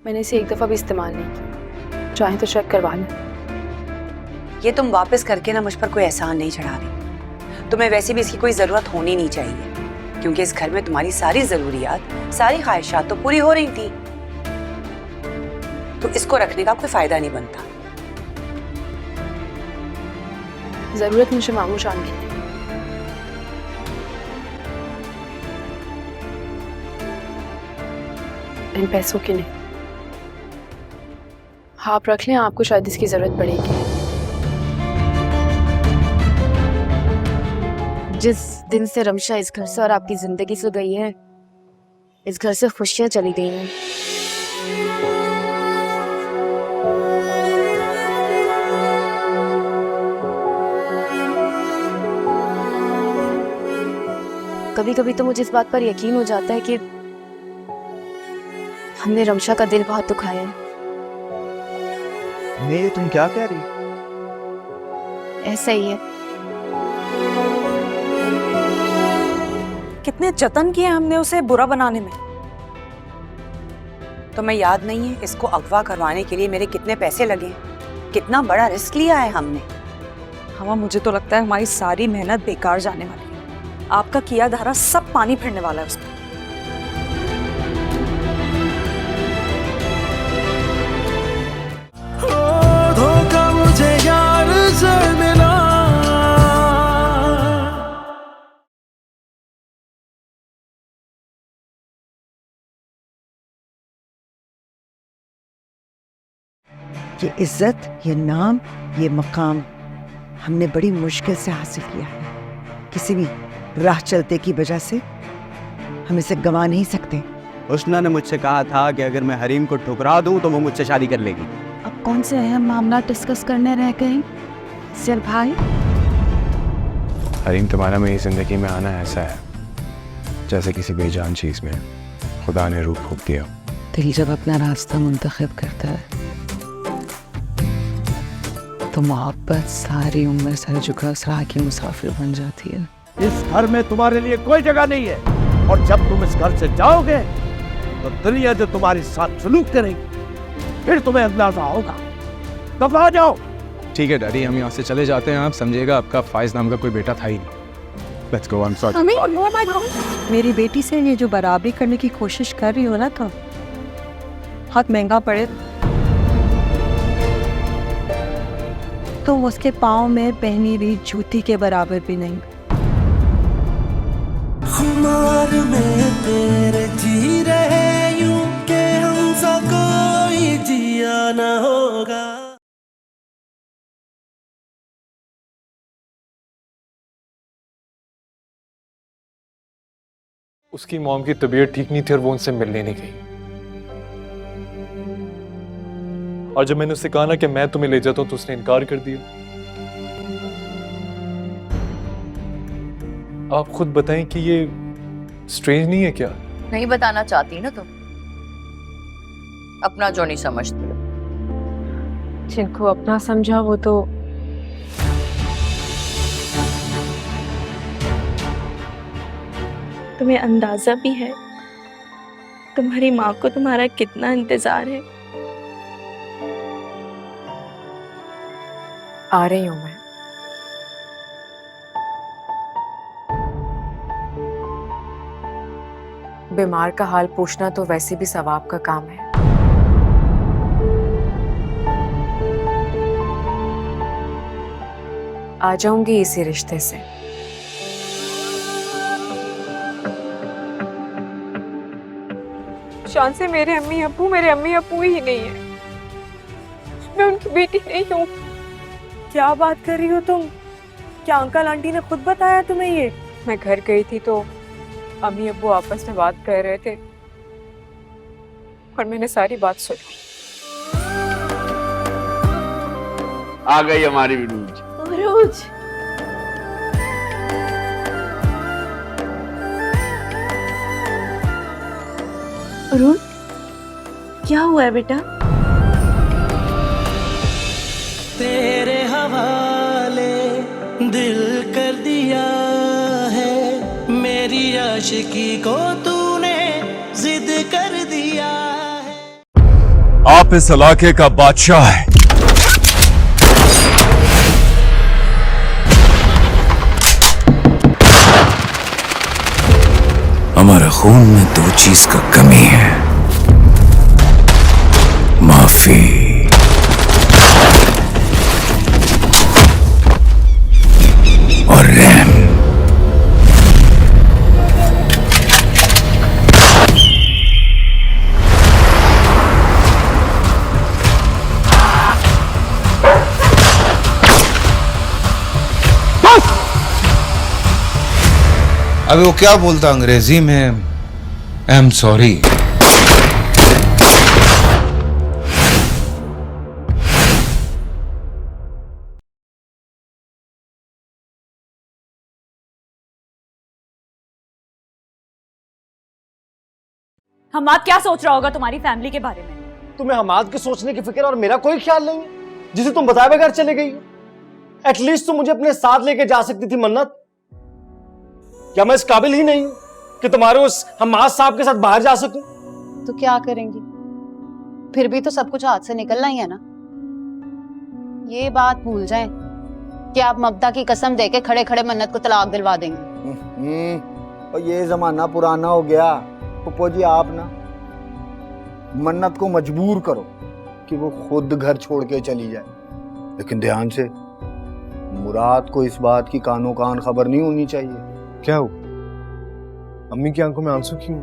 मैंने इसे एक दफा भी इस्तेमाल नहीं किया, चाहे तो चेक करवा लें। ये तुम वापस करके ना मुझ पर कोई एहसान नहीं चढ़ा रही। तुम्हें वैसे भी इसकी कोई जरूरत होनी नहीं चाहिए, क्योंकि इस घर में तुम्हारी सारी जरूरियात, सारी ख्वाहिशात तो पूरी हो रही थी। तो इसको रखने का कोई फायदा नहीं बनता। जरूरत मुझे मामू जान की, इन पैसों की नहीं। हाँ, आप रख लें, आपको शायद इसकी जरूरत पड़ेगी। जिस दिन से रमशा इस घर से और आपकी जिंदगी से गई है, इस घर से खुशियां चली गई हैं। कभी कभी तो मुझे इस बात पर यकीन हो जाता है कि हमने रमशा का दिल बहुत दुखाया है। ये तुम क्या कह रही? ऐसा ही है। कितने जतन किए हमने उसे बुरा बनाने में। तुम्हें याद नहीं है इसको अगवा करवाने के लिए मेरे कितने पैसे लगे, कितना बड़ा रिस्क लिया है हमने। हवा, मुझे तो लगता है हमारी सारी मेहनत बेकार जाने वाली है। आपका किया धारा सब पानी फिरने वाला है उसमें। धोखा मुझे यार से मिला। ये इज्जत, ये नाम, ये मकाम हमने बड़ी मुश्किल से हासिल किया है। किसी भी राह चलते की वजह से हम इसे गंवा नहीं सकते। हुस्ना ने मुझसे कहा था कि अगर मैं हरीम को ठुकरा दूं तो वो मुझसे शादी कर लेगी। अब कौन से अहम मामला डिस्कस करने रह गए सिर भाई? हरीम, तुम्हारा मेरी जिंदगी में आना ऐसा है जैसे किसी बेजान चीज में खुदा ने रूह फूंक दिया। दिल जब अपना रास्ता मुंतखब करता है तो मोहब्बत सारी उम्र सर झुका सराह की मुसाफिर बन जाती है। इस घर में तुम्हारे लिए कोई जगह नहीं है, और जब तुम इस घर से जाओगे तो दुनिया जो तुम्हारे साथ सलूक करेगी फिर तुम्हें अंदाजा होगा। कब आ जाओ। ठीक है डैडी, हम यहाँ से चले जाते हैं। आप समझिएगा, आपका फाइज नाम का कोई बेटा था ही नहीं। Let's go. I am sorry. मेरी बेटी से ये जो बराबरी करने की कोशिश कर रही हो ना, तो बहुत महंगा पड़े। तुम उसके पाँव में पहनी हुई जूती के बराबर भी नहीं। खुमार में तेरे जी रहे यूं के हमसा कोई जिया न होगा। उसकी मॉम की तबीयत ठीक नहीं थी और वो उनसे मिलने नहीं गई। और जब मैंने उससे कहा ना कि मैं तुम्हें ले जाता हूं तो उसने इनकार कर दिया। आप खुद बताएं कि ये स्ट्रेंज नहीं है क्या? नहीं बताना चाहती ना तुम, अपना जो नहीं समझती। जिनको अपना समझा वो तो तुम्हें अंदाजा भी है तुम्हारी माँ को तुम्हारा कितना इंतजार है। आ रही हूं मैं। बीमार का हाल पूछना तो वैसे भी सवाब का काम है। आ जाऊंगी इसी रिश्ते से। शान से मेरे अम्मी अब्बू ही नहीं है। मैं उनकी बेटी नहीं हूँ। क्या बात कर रही हो तुम? क्या अंकल आंटी ने खुद बताया तुम्हें ये? मैं घर गई थी तो अम्मी अब्बू आपस में बात कर रहे थे और मैंने सारी बात सुनी। आ गई हमारी विनूज। रोज अरुण, क्या हुआ है बेटा? तेरे हवाले दिल कर दिया है, मेरी आशिकी को तूने जिद कर दिया है। आप इस इलाके का बादशाह है। हमारे खून में दो चीज का कमी है, माफी और रहम। अबे वो क्या बोलता अंग्रेजी में? I am sorry. हमाद क्या सोच रहा होगा तुम्हारी फैमिली के बारे में? तुम्हें हमाद के सोचने की फिक्र और मेरा कोई ख्याल नहीं है, जिसे तुम बताए बगैर चले गई हो। एटलीस्ट तुम मुझे अपने साथ लेके जा सकती थी मन्नत। क्या मैं इस काबिल ही नहीं हूं कि तुम्हारे उस हमाद साहब के साथ बाहर जा सकूं? तो क्या करेंगी? फिर भी तो सब कुछ हाथ से निकलना ही है ना। ये बात भूल जाएं कि आप ममता की कसम देके खड़े खड़े मन्नत को तलाक दिलवा देंगे। और ये जमाना पुराना हो गया। पप्पो जी आप ना मन्नत को मजबूर करो कि वो खुद घर छोड़ के चली जाए, लेकिन ध्यान से, मुराद को इस बात की कानो कान खबर नहीं होनी चाहिए। क्या हो? अम्मी की आंखों में आंसू क्यों?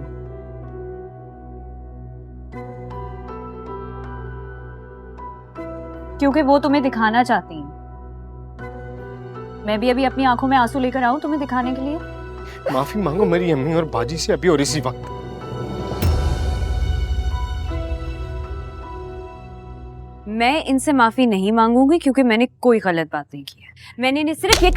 क्योंकि वो तुम्हें दिखाना चाहती हैं। मैं भी अभी अपनी आंखों में आंसू लेकर आऊं तुम्हें दिखाने के लिए? माफी मांगो मेरी अम्मी और बाजी से अभी और इसी वक्त। मैं इनसे माफी नहीं मांगूंगी क्योंकि मैंने कोई गलत बात नहीं की है। मैंने इन्हें सिर्फ ये